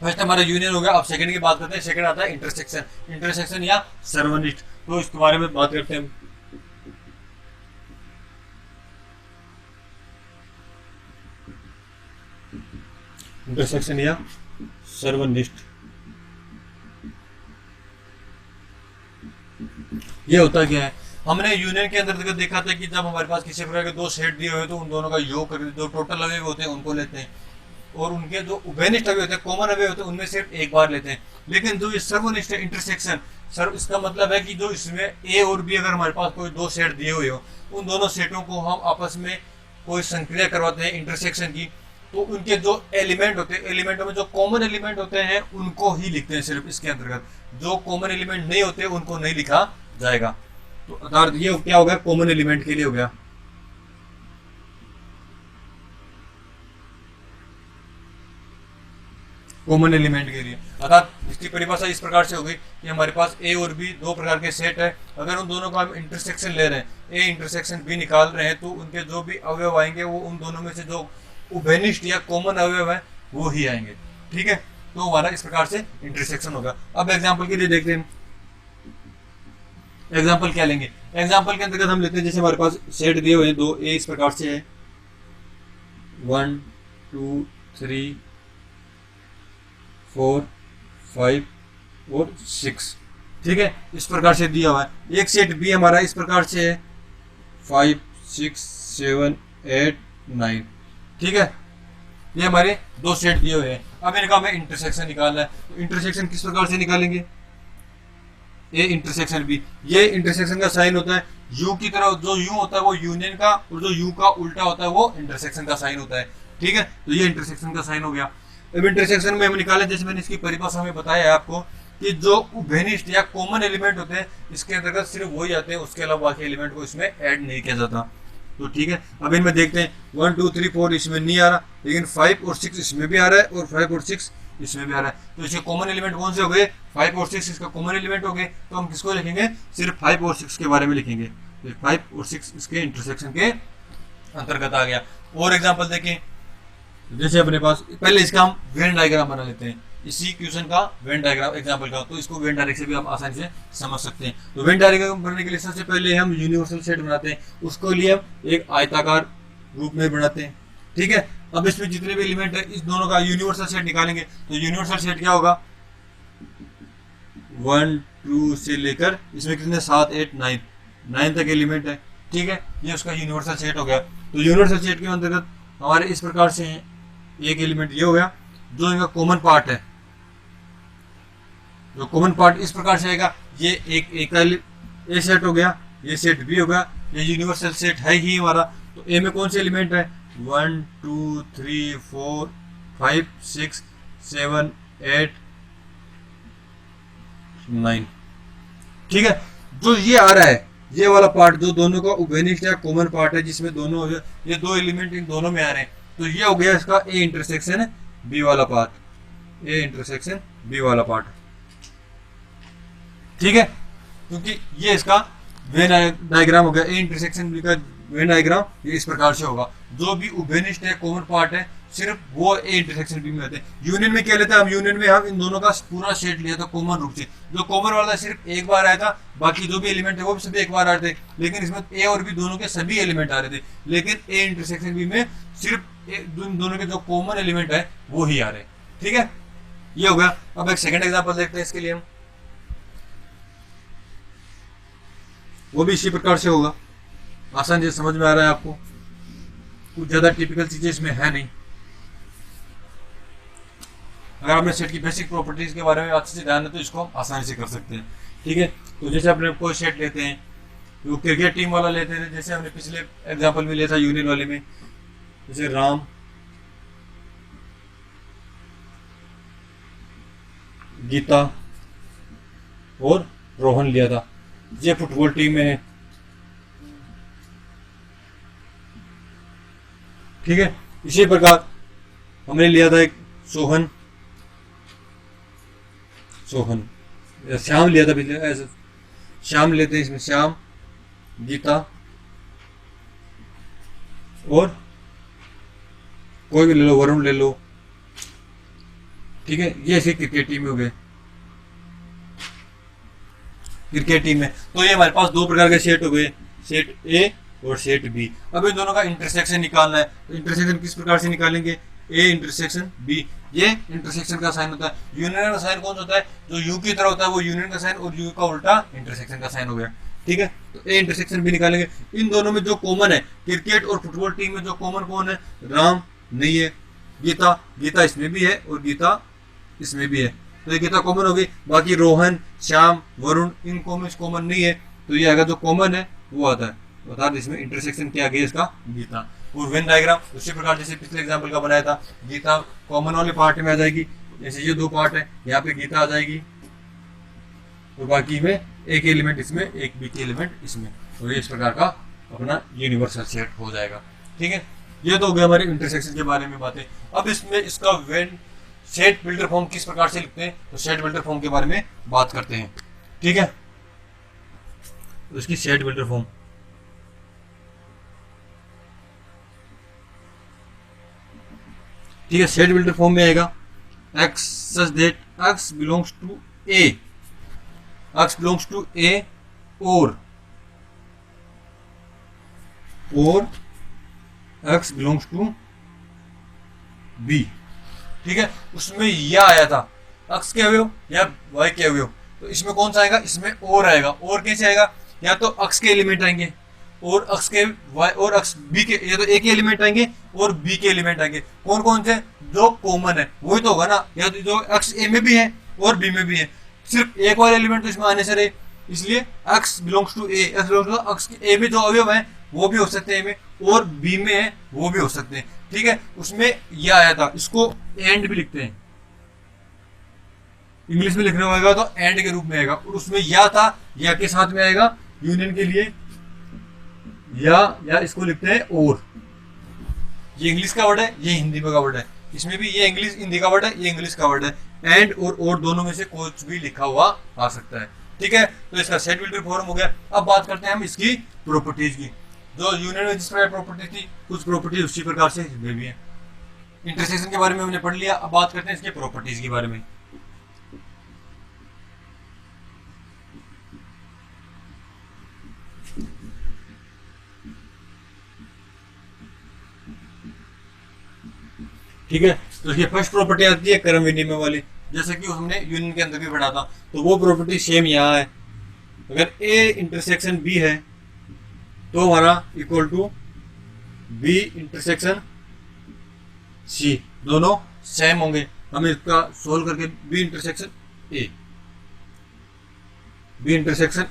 First हमारा union हो गया। अब सेकंड की बात करते हैं। सेकंड आता है इंटरसेक्शन, इंटरसेक्शन या सर्वनिष्ठ। तो इसके बारे में बात करते हैं। इंटरसेक्शन या सर्वनिष्ठ ये होता क्या है? हमने यूनियन के अंदर देखा था कि जब हमारे पास किसी प्रकार के दो सेट दिए हुए तो उन दोनों का योग करके जो टोटल अवयव होते हैं उनको लेते हैं, और उनके जो उभयनिष्ठ अवयव होते हैं, कॉमन अवयव होते हैं, उनमें सिर्फ एक बार लेते हैं। लेकिन जो ये सर्वनिष्ठ इंटरसेक्शन, सर इसका मतलब है कि जो इसमें ए और बी अगर हमारे पास कोई दो सेट दिए हुए हो, उन दोनों सेटों को हम आपस में कोई संक्रिया करवाते हैं इंटरसेक्शन की, तो उनके जो एलिमेंट होते हैं, एलिमेंटों में जो कॉमन एलिमेंट होते हैं उनको ही लिखते हैं सिर्फ इसके अंतर्गत। जो कॉमन एलिमेंट नहीं होते उनको नहीं लिखा जाएगा। तो अर्थात ये क्या हो गया? कॉमन एलिमेंट के लिए हो गया। कॉमन एलिमेंट के लिए अर्थात इसकी परिभाषा इस प्रकार से होगी कि हमारे पास ए और बी दो प्रकार के सेट है। अगर उन दोनों का हम इंटरसेक्शन ले रहे हैं, ए इंटरसेक्शन बी निकाल रहे हैं, तो उनके जो भी अवयव आएंगे वो उन दोनों में से जो उभयनिष्ठ या कॉमन अवयव है वो ही आएंगे। ठीक है, तो हमारा इस प्रकार से इंटरसेक्शन होगा। अब एग्जाम्पल के लिए देखते हैं, एग्जाम्पल क्या लेंगे? एग्जाम्पल के अंतर्गत हम लेते हैं, जैसे हमारे पास सेट दिए हुए हैं दो, ए इस प्रकार से है 1 2 3 4 5 और 6। ठीक है, इस प्रकार से दिया हुआ है। एक सेट बी हमारा इस प्रकार से है 5 6 7 8 9। ठीक है, ये हमारे दो सेट दिए हुए हैं। अब इनका हमें इंटरसेक्शन निकालना है। तो इंटरसेक्शन किस प्रकार से निकालेंगे? ए इंटरसेक्शन बी, ये इंटरसेक्शन का साइन होता है यू की तरह। जो यू होता है वो यूनियन का, और जो यू का उल्टा होता है वो इंटरसेक्शन का साइन होता है। ठीक है, तो ये इंटरसेक्शन का साइन हो गया। अब इंटरसेक्शन में हम निकालें, जैसे मैंने इसकी परिभाषा में बताया है आपको कि जो उभयनिष्ठ या कॉमन एलिमेंट होते हैं इसके अंतर्गत सिर्फ वही आते हैं, उसके अलावा बाकी एलिमेंट को इसमें ऐड नहीं किया जाता। तो ठीक है, अब इनमें देखते हैं 1 2 3 4 इसमें नहीं आ रहा, लेकिन 5 और 6 इसमें भी आ रहा है, और 5 और 6 इसमें भी आ रहा है। तो इसके कॉमन एलिमेंट कौन से हो गए? 5 और 6 इसका कॉमन एलिमेंट हो गए। तो हम किसको लिखेंगे? सिर्फ 5 और 6 के बारे में लिखेंगे। तो 5 और 6 इसके इंटरसेक्शन के अंतर्गत आ गया। और एग्जाम्पल देखें, जैसे अपने पास पहले इसका हम वेन डायग्राम बना लेते हैं, इसी क्वेश्चन का वेन डायग्राम एग्जांपल का। तो इसको वेन डायरेक्ट से भी हम आसानी से समझ सकते हैं। तो वेन डायग्राम बनाने के लिए सबसे पहले हम यूनिवर्सल सेट बनाते हैं, उसको लिए हम एक आयताकार रूप में बनाते हैं। ठीक है, अब इसमें जितने भी एलिमेंट है इस दोनों का यूनिवर्सल सेट निकालेंगे। तो यूनिवर्सल सेट क्या होगा? 1 2 से लेकर इसमें कितने 7 8 9 तक एलिमेंट है। ठीक है, ये उसका यूनिवर्सल सेट हो गया। तो यूनिवर्सल सेट के अंतर्गत हमारे इस प्रकार से हैं, एक एलिमेंट ये हो गया जो इनका कॉमन पार्ट है। जो कॉमन पार्ट इस प्रकार से आएगा, ये एक ए सेट हो गया, ये सेट बी हो गया, ये यूनिवर्सल सेट है ही हमारा। तो ए में कौन से एलिमेंट है? 1 2 3 4 5 6 7 8 9। ठीक है, जो ये आ रहा है, ये वाला पार्ट जो दोनों का उभयनिष्ठ या कॉमन पार्ट है, जिसमें दोनों ये दो एलिमेंट इन दोनों में आ रहे हैं, तो ये हो गया इसका ए इंटरसेक्शन बी वाला पार्ट। ए इंटरसेक्शन बी वाला पार्ट। ठीक है, क्योंकि ये इसका वेन डायग्राम हो गया। ए इंटरसेक्शन बी का वेन डायग्राम ये इस प्रकार से होगा। जो भी उभयनिष्ठ है, कॉमन पार्ट है, सिर्फ वो ए इंटरसेक्शन बी में आते हैं। यूनियन में क्या लेते हैं हम? यूनियन में हम इन दोनों का पूरा सेट लिया था कॉमन रूप से। जो कॉमन वाला सिर्फ एक बार आया था, बाकी जो भी एलिमेंट है वो भी सभी एक बार आ रहे थे। लेकिन इसमें ए और बी दोनों के सभी एलिमेंट आ रहे थे, लेकिन ए इंटरसेक्शन बी में सिर्फ दोनों के जो कॉमन एलिमेंट है वो ही आ रहे। ठीक है, ये हो गया। अब एक सेकंड एग्जांपल देखते हैं इसके लिए हम, वो भी इसी प्रकार से होगा। आसान से समझ में आ रहा है आपको? कुछ ज्यादा टिपिकल चीजें इसमें है नहीं। अगर आपने सेट की बेसिक प्रॉपर्टीज के बारे में अच्छे से ध्यान है तो इसको हम आसानी से कर सकते हैं। ठीक है, तो जैसे अपने कोई सेट लेते हैं, जो क्रिकेट टीम वाला लेते हैं, जैसे हमने पिछले एग्जांपल में लिया था यूनियन वाले में, जैसे राम गीता और रोहन लिया था। ये फुटबॉल टीम में है। ठीक है, इसी प्रकार हमने लिया था एक सोहन श्याम लिया था पिछले, ऐसे श्याम लेते हैं इसमें, श्याम गीता और कोई भी ले लो, वरुण ले लो, ठीक है, ये इसकी क्रिकेट टीम में हो गए, क्रिकेट टीम में। तो ये हमारे पास दो प्रकार के सेट हो गए, सेट ए और सेट बी। अब इन दोनों का इंटरसेक्शन निकालना है, तो इंटरसेक्शन किस प्रकार से निकालेंगे, ए इंटरसेक्शन बी। ये इंटरसेक्शन का साइन होता है। यूनियन का साइन कौन सा होता है, जो यू की तरह होता है वो यूनियन का साइन, और यू का उल्टा इंटरसेक्शन का साइन हो गया। ठीक है, तो ए इंटरसेक्शन बी निकालेंगे। इन दोनों में जो कॉमन है, क्रिकेट और फुटबॉल टीम में जो कॉमन कौन है, राम नहीं है, गीता, गीता इसमें भी है और गीता इसमें भी है, तो ये गीता कॉमन होगी। बाकी रोहन, श्याम, वरुण, इन कॉमन नहीं है, तो ये आएगा जो कॉमन है वो आता है। बता दें इसमें इंटरसेक्शन क्या गया इसका, गीता। और वेन डायग्राम उसी प्रकार जैसे पिछले एग्जांपल का बनाया था, गीता कॉमन वाले पार्ट में आ जाएगी, जैसे ये दो पार्ट है, यहाँ पे गीता आ जाएगी और बाकी में एक एलिमेंट इसमें, एक बी की एलिमेंट इसमें, और ये इस प्रकार का अपना यूनिवर्सल सेट हो जाएगा। ठीक है, ये तो हो गया हमारे इंटरसेक्शन के बारे में बातें। अब इसमें इसका वेन सेट बिल्डर फॉर्म किस प्रकार से लिखते हैं, तो सेट बिल्डर फॉर्म के बारे में बात करते हैं। ठीक है, तो इसकी सेट बिल्डर फॉर्म, ठीक है, सेट बिल्डर फॉर्म में आएगा x such that x belongs to a, x belongs to a और x belongs to b। ठीक है, उसमें यह आया था x के अवयव या y के अवयव, तो इसमें कौन सा आएगा, इसमें और आएगा। और कैसे आएगा, या तो x के एलिमेंट आएंगे और x के y और x b के, या तो a के एलिमेंट आएंगे और b के एलिमेंट आएंगे। कौन कौन से, जो कॉमन है वही तो होगा ना, या तो जो x a में भी है और b में भी है, सिर्फ एक वाला एलिमेंट तो इसमें आने से रहे, इसलिए x belongs to a, x belongs to x के a में जो अवयव है वो भी हो सकते हैं a में, और b में है वो भी हो सकते हैं। ठीक है, उसमें यह आया था, इसको एंड भी लिखते हैं, इंग्लिश में लिखना होगा तो एंड के रूप में आएगा, और उसमें या था, या के साथ में आएगा यूनियन के लिए, या इसको लिखते हैं और। ये इंग्लिश का वर्ड है, ये हिंदी में का वर्ड है, इसमें भी ये इंग्लिश हिंदी का वर्ड है, ये इंग्लिश का वर्ड है। एंड और दोनों में से कुछ भी लिखा हुआ आ सकता है। ठीक है, तो इसका सेट बिल्डर फॉर्म हो गया। अब बात करते हैं हम इसकी प्रॉपर्टीज की। जो यूनियन में जिस प्रकार प्रॉपर्टी थी, कुछ प्रॉपर्टी उसी प्रकार से इसमें भी है। इंटरसेक्शन के बारे में हमने पढ़ लिया, अब बात करते हैं इसके प्रॉपर्टीज के बारे में। ठीक है, तो ये फर्स्ट प्रॉपर्टी आती है क्रम विनिमय वाली, जैसे कि हमने यूनियन के अंदर भी पढ़ा था, तो वो प्रॉपर्टी सेम यहाँ है। अगर ए इंटरसेक्शन बी है तो हमारा equal to B intersection C, दोनों सेम होंगे। हम इसका सोल्व करके बी इंटरसेक्शन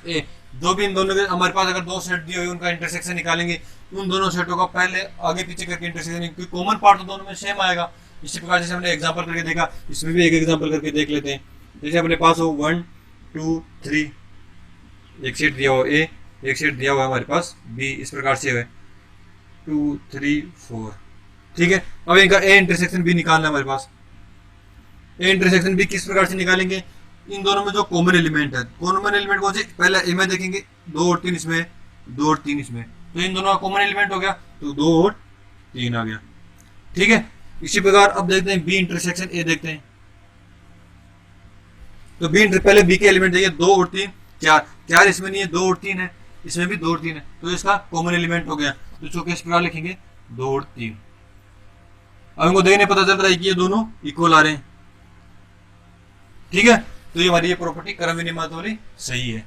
ए, जो भी इन दोनों के हमारे पास अगर दो सेट दिए हुए उनका इंटरसेक्शन निकालेंगे, उन दोनों सेटों का पहले आगे पीछे करके इंटरसेक्शन, क्योंकि कॉमन पार्ट तो दोनों में सेम आएगा। इसी प्रकार जैसे हमने एग्जांपल करके देखा, इसमें भी एक एग्जांपल करके देख लेते हैं। जैसे अपने पास हो 1 2 3, एक सेट दिया हुआ ए, एक सेट दिया हुआ हमारे पास बी, इस प्रकार से है 2 3 4। ठीक है, अब इनका ए इंटरसेक्शन बी निकालना है हमारे पास। ए इंटरसेक्शन बी किस प्रकार से निकालेंगे, इन दोनों में जो कॉमन एलिमेंट है, कॉमन एलिमेंट कौन से, पहले ए में देखेंगे 2 और 3 इसमें, 2 और 3 इसमें, तो इन दोनों का कॉमन एलिमेंट हो गया, तो 2 और 3 आ गया। ठीक है, इसी प्रकार अब देखते हैं बी इंटरसेक्शन ए देखते हैं। तो बी पहले बी के एलिमेंट देखिए, 2 और 3 4 इसमें नहीं है, 2 और 3 है, इसमें भी 2 और 3 है, तो इसका कॉमन एलिमेंट हो गया। तो इसको किस प्रकार लिखेंगे, 2 और 3। अब इनको देखने पता चल रहा है कि ये दोनों इक्वल आ रहे हैं। ठीक है, तो ये हमारी ये प्रॉपर्टी क्रम विनिमय वाली सही है।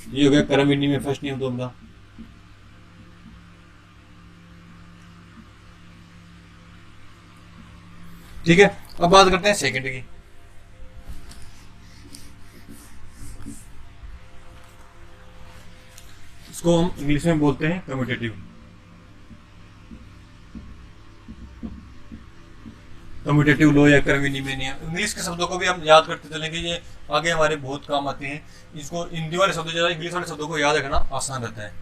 ये हो गया क्रम विनिमय फर्स्ट नियम तो अपना। ठीक है, अब बात करते हैं सेकंड की। इसको हम इंग्लिश में बोलते हैं कम्यूटेटिव लॉ या क्रम विनिमय नियम। इंग्लिश के शब्दों को भी हम याद करते चलेंगे, ये आगे हमारे बहुत काम आते हैं। इसको हिंदी वाले शब्द ज्यादा, इंग्लिश वाले शब्दों को याद रखना आसान रहता है।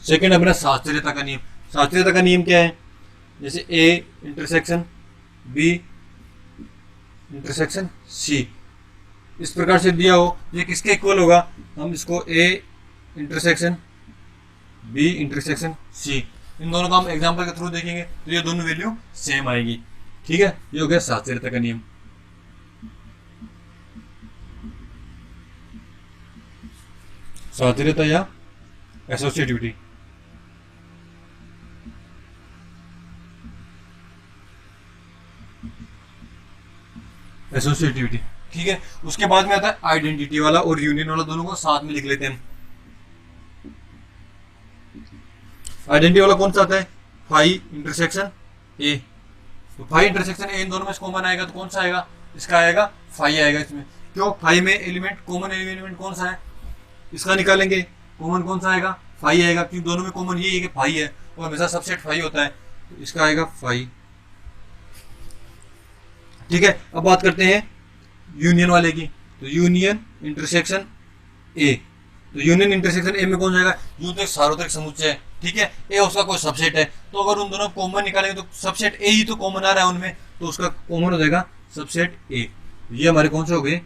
सेकंड अपना शास्त्रीयता का नियम। शास्त्रीयता का नियम क्या है, जैसे A intersection B intersection C, इस प्रकार से दिया हो, ये किसके इक्वल होगा, हम इसको A intersection B intersection C, इन दोनों का हम एग्जांपल के थ्रू देखेंगे, तो ये दोनों वैल्यू सेम आएगी। ठीक है, ये हो गया साहचर्यता का नियम। साहचर्यता या एसोसिएटिविटी। एसोसिएटिविटी, ठीक है। उसके बाद में आता है आइडेंटिटी वाला और यूनियन वाला, दोनों को साथ में लिख लेते हैं। आइडेंटिटी वाला कौन सा आता है? Phi intersection A. तो फाई इंटरसेक्शन ए इन दोनों में से कॉमन आएगा तो कौन सा आएगा? इसका आएगा फाई आएगा इसमें। क्यों? फाई में एलिमेंट कॉमन एलिमेंट कौन सा है? इसका निकालेंगे, कॉमन कौन सा आएगा? फाई आएगा, क्योंकि दोनों में कॉमन ये है कि फाई है और हमेशा सबसेट फाई होता है, तो इसका आएगा फाई। ठीक है, अब बात करते हैं यूनियन वाले की। तो यूनियन इंटरसेक्शन ए, तो यूनियन इंटरसेक्शन ए में कौन जाएगा? यूं तो एक सार्वत्रिक समुच्चय है, ठीक है, ए उसका कोई सबसेट है, तो अगर उन दोनों कॉमन निकालेंगे तो सबसेट ए ही तो कॉमन आ रहा है उनमें, तो उसका कॉमन हो जाएगा सबसेट ए। ये हमारे कौन से हो गए?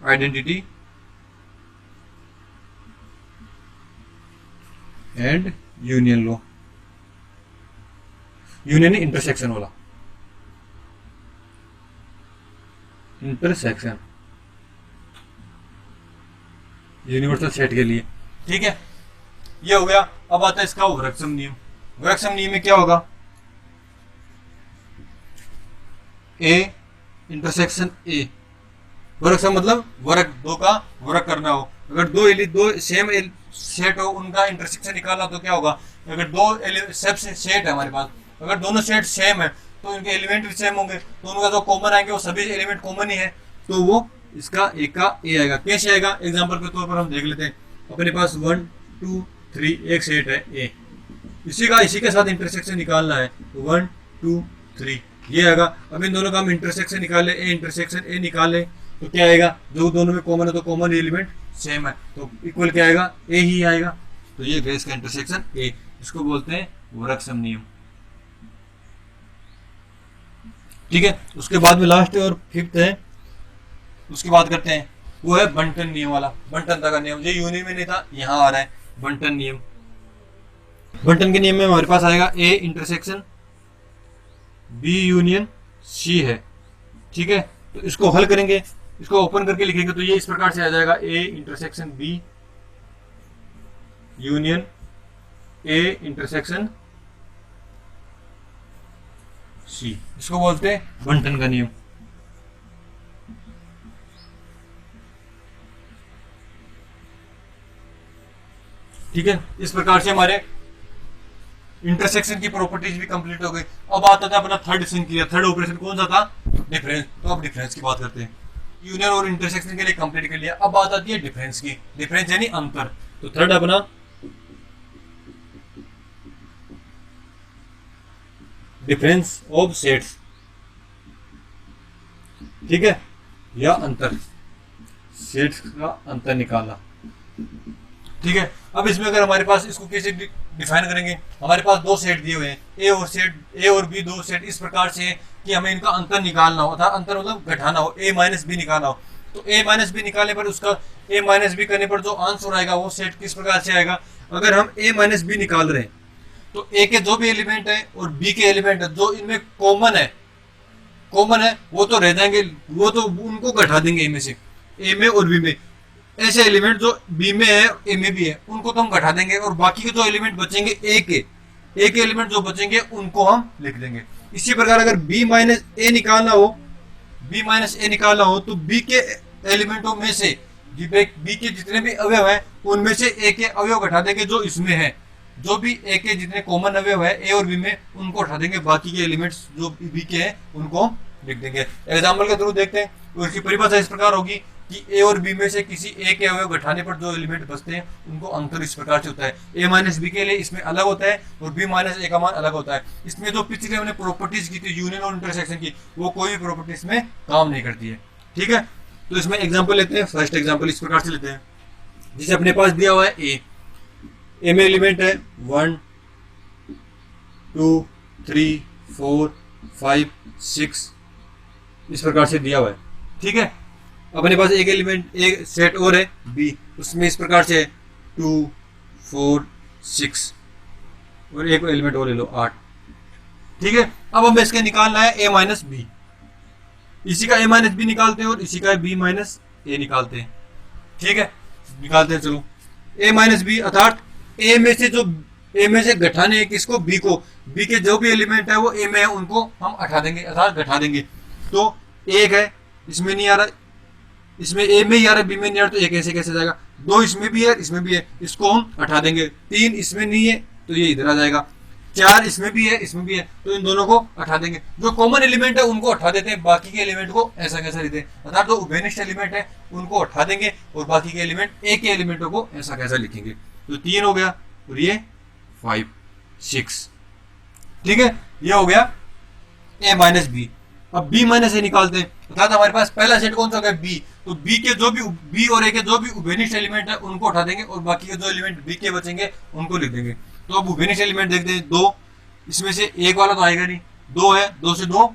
Identity and union law, union intersection वाला, इंटरसेक्शन यूनिवर्सल सेट के लिए, ठीक है, ये हो गया। अब आता है इसका वृक्षम नियम। वृक्षम नियम में क्या होगा? ए इंटरसेक्शन ए, वृक्षम मतलब वर्ग, दो का वर्ग करना हो। अगर दो सेम सेट हो, उनका इंटरसेक्शन निकालना तो क्या होगा? अगर दो सब सेट है हमारे पास, अगर दोनों सेट सेम है तो इनके एलिमेंट भी सेम होंगे, तो उनका जो कॉमन आएंगे वो सभी एलिमेंट कॉमन ही है, तो वो इसका एक का ए आएगा। कैसे आएगा? एग्जांपल के तौर पर हम देख लेते हैं। अपने पास 1 2 3 एक सेट है ए, इसी के साथ इंटरसेक्शन निकालना है, 1 2 3 ये आएगा। अब इन दोनों का हम इंटरसेक्शन निकाले, ए इंटरसेक्शन ए निकाले, तो क्या आएगा? जो दोनों में कॉमन है तो कॉमन एलिमेंट सेम है, तो इक्वल क्या आएगा? ए ही आएगा। तो ये गया इसका इंटरसेक्शन ए, इसको बोलते हैं वृक्षम नियम, ठीक है। उसके बाद में लास्ट और फिफ्थ है, उसकी बात करते हैं, वो है बंटन नियम वाला। बंटन का नियम ये यूनियन में नहीं था, यहाँ आ रहा है बंटन नियम। बंटन के नियम में हमारे पास आएगा A intersection B union C है, ठीक है। तो इसको हल करेंगे, इसको ओपन करके लिखेंगे तो ये इस प्रकार से आ जाएगा, A intersection B union A intersection C, इसको बोलते हैं बंटन का नियम। ठीक है, इस प्रकार से हमारे इंटरसेक्शन की प्रॉपर्टीज भी कंप्लीट हो गई। अब आता था अपना थर्ड संक्रिया, थर्ड ऑपरेशन कौन सा था? डिफरेंस। तो अब डिफरेंस की बात करते हैं। यूनियन और इंटरसेक्शन के लिए कंप्लीट कर लिया, अब बात आती है डिफरेंस की। डिफरेंस यानी अंतर। तो थर्ड अपना डिफरेंस ऑफ सेट्स, ठीक है, या अंतर, सेट्स का अंतर निकाला, ठीक है। अब इसमें अगर हमारे पास इसको कैसे डिफाइन करेंगे? हमारे पास दो सेट दिए हुए हैं, ए और बी, दो सेट इस प्रकार से है कि हमें इनका अंतर निकालना हो, अर्थात अंतर मतलब घटाना हो, ए माइनस बी निकालना हो। तो ए माइनस बी निकालने पर उसका ए माइनस बी करने पर जो आंसर आएगा वो सेट किस प्रकार से आएगा? अगर हम ए माइनस बी निकाल रहे हैं तो ए के जो भी एलिमेंट है और बी के एलिमेंट है जो इनमें कॉमन है वो तो रह जाएंगे, वो तो उनको घटा देंगे ए में से, ए में और बी में। ऐसे एलिमेंट जो बी में है ए में भी है उनको तो हम घटा देंगे, और बाकी के जो एलिमेंट बचेंगे ए के एलिमेंट जो बचेंगे उनको हम लिख देंगे। इसी प्रकार अगर बी माइनस ए निकालना हो तो बी के एलिमेंटों में से बी के जितने भी अवयव है उनमें से ए के अवयव घटा देंगे जो इसमें है, जो भी ए के जितने कॉमन अवयव है ए और बी में उनको उठा देंगे, बाकी के एलिमेंट्स जो बी के हैं उनको लिख देंगे। एग्जाम्पल के थ्रू देखते हैं, तो इसकी परिभाषा इस प्रकार होगी कि ए और बी में से किसी ए के अवयव घटाने पर जो एलिमेंट बचते हैं उनको अंतर इस प्रकार से होता है। ए माइनस बी के लिए इसमें अलग होता है और बी माइनस ए का मान अलग होता है। इसमें जो पिछले हमने प्रॉपर्टीज की थी यूनियन और इंटरसेक्शन की, वो कोई भी प्रॉपर्टी इसमें काम नहीं करती है, ठीक है। तो इसमें एग्जाम्पल लेते हैं। फर्स्ट एग्जाम्पल इस प्रकार से लेते हैं, जिसे अपने पास दिया हुआ है ए में एलिमेंट है 1 2 3 4 5 6 इस प्रकार से दिया हुआ है, ठीक है। अपने पास एक एलिमेंट एक सेट और है बी, उसमें इस प्रकार से 2 4 6 और एक एलिमेंट और ले लो 8, ठीक है, अब हमें इसके निकालना है ए माइनस बी। इसी का ए माइनस बी निकालते हैं और इसी का बी माइनस ए निकालते हैं। ठीक है, निकालते हैं। चलो ए माइनस बी अर्थात ए में से घटाने हैं किसको, बी को। बी के जो भी एलिमेंट है वो ए में है उनको हम हटा देंगे अर्थात घटा देंगे। तो एक है इसमें नहीं आ रहा, इसमें ए में ही आ रहा है, बी में नहीं आ रहा, तो एक ऐसे कैसे जाएगा। दो इसमें भी है इसमें भी है, इसको हम हटा देंगे। तीन इसमें नहीं है तो ये इधर आ जाएगा। चार इसमें भी है इसमें भी है, तो इन दोनों को हटा देंगे। जो कॉमन एलिमेंट है उनको हटा देते हैं, बाकी के एलिमेंट को ऐसा कैसा लेते हैं, अर्थात जो उभयनिष्ठ एलिमेंट है उनको हटा देंगे और बाकी के एलिमेंट एक के एलिमेंटों को ऐसा कैसा लिखेंगे। तो 3 हो गया और ये 5 6। ठीक है, ये हो गया ए माइनस बी। अब बी माइनस ए निकालते हैं, अर्थात हमारे पास पहला सेट कौन सा हो गया, बी। तो बी के जो भी बी और ए के जो भी उभयनिष्ठ एलिमेंट है उनको हटा देंगे और बाकी के जो एलिमेंट बी के बचेंगे उनको लिख देंगे। तो अब उभयनिष्ठ एलिमेंट देखते हैं, 2 इसमें से एक वाला तो आएगा नहीं, 2 है, 2 से 2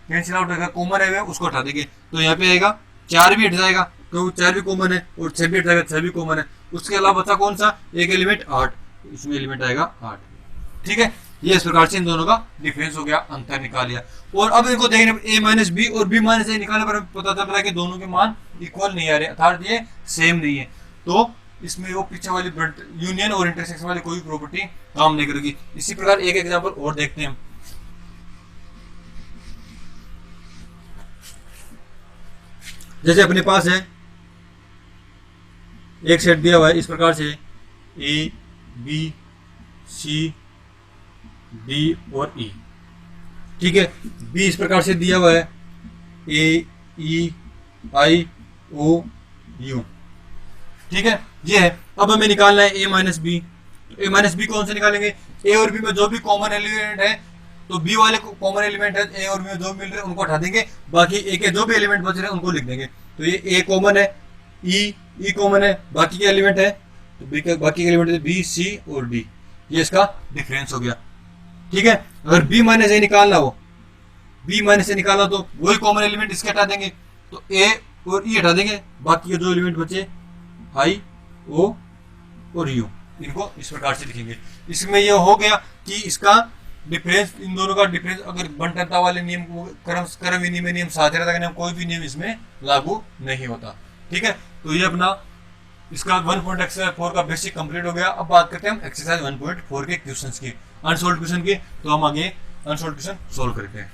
कैंसिल आउट रहेगा, कॉमन है उसको हटा देंगे। तो यहाँ पे आएगा 4 भी हट जाएगा क्योंकि 4 भी कॉमन है और 6 भी हट जाएगा, 6 भी कॉमन है। उसके अलावा बचा कौन सा, एक एलिमेंट 8, इसमें एलिमेंट आएगा 8। ठीक है, ये इस प्रकार से इन दोनों का डिफरेंस हो गया, अंतर निकाल लिया। और अब इनको देखने ए माइनस बी और बी माइनस ए निकालने पर पता चल रहा है कि दोनों के मान इक्वल नहीं आ रहे, अर्थात ये सेम नहीं है। तो इसमें वो पीछे वाली यूनियन और इंटरसेक्शन वाली कोई प्रॉपर्टी काम नहीं करेगी। इसी प्रकार एक एग्जांपल और देखते हैं। जैसे अपने पास है एक सेट दिया हुआ है इस प्रकार से ए बी सी डी और ई। ठीक है, बी इस प्रकार से दिया हुआ है ए ई आई ओ यू। ठीक है, ये है। अब हमें निकालना है ए माइनस बी। ए माइनस बी कौन से निकालेंगे, ए और बी में जो भी कॉमन एलिमेंट है, तो बी वाले कॉमन एलिमेंट है ए और बी में जो मिल रहे हैं उनको हटा देंगे, बाकी ए के जो भी एलिमेंट बच रहे हैं उनको लिख देंगे। तो ये ए कॉमन है, ई कॉमन है, बाकी के एलिमेंट है तो बी के बाकी के एलिमेंट है बी सी और डी। ये इसका डिफरेंस हो गया। ठीक है, अगर बी माइनस ए निकालना हो, बी माइनस ए निकालना तो वही कॉमन एलिमेंट इसके हटा देंगे, तो ए और ई हटा देंगे, बाकी के जो एलिमेंट बचे आई ओ और यू, इनको इस प्रकार से लिखेंगे। इसमें यह हो गया कि इसका डिफरेंस, इन दोनों का डिफरेंस अगर बंटनता वाले नियम क्रम विनिमय नियम साझेदारता नियम कोई भी नियम इसमें लागू नहीं होता। ठीक है, तो ये अपना इसका 1 एक्सरसाइज 4 का बेसिक कंप्लीट हो गया। अब बात करते हैं हम एक्सरसाइज 1.4 के क्वेश्चंस की, अनसोल्व क्वेश्चन की। तो हम आगे अनसोल्व क्वेश्चन सोल्व करते हैं।